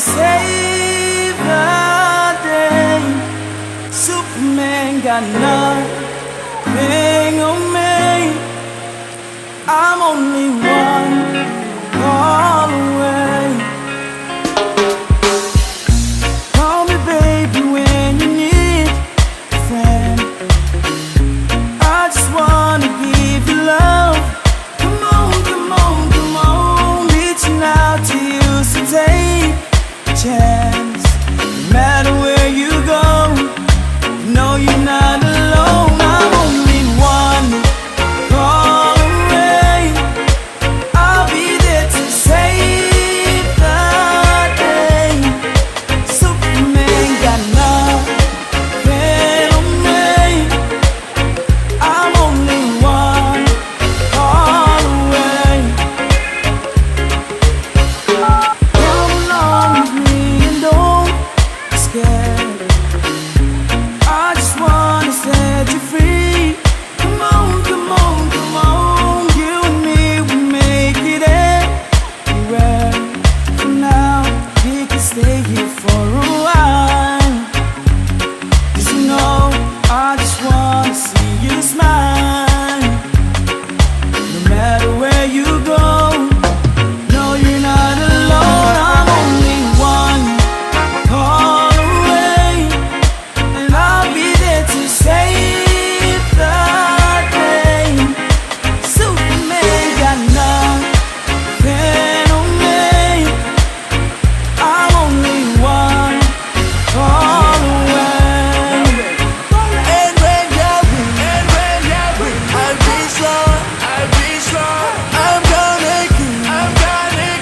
save the day. Superman got nothing on me. I'm only one call away. Call me baby when you need a friend. I just wanna give you love. Come on, come on, come on. Reaching out to you, so take a chance. No matter where you go, you know you're not alone. I'm only one call away. I'll be there to save the day. Superman got nothing on me. I'm only one call away. Come along with me and don't be scared. I just wanna set you free. Come on, come on, come on. You and me, we make it anywhere. For now, we can stay here for a while. 'Cause you know, I just wanna see you smile. No matter where you go, no, you're not alone. I'm only one call away, and I'll be there to save the day. Superman got nothing on me. I'm only one call away. And when you're weak, I'll be strong. I'm gonna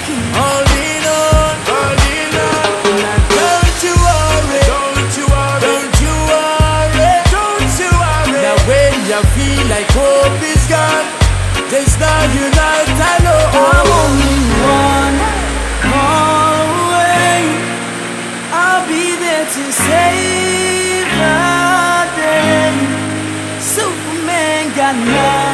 keep holding on. Now don't you worry. Now when you feel like hope is gone, just now you're not alone. I'm only one call away. I'll be there to save the day. Superman got nothing.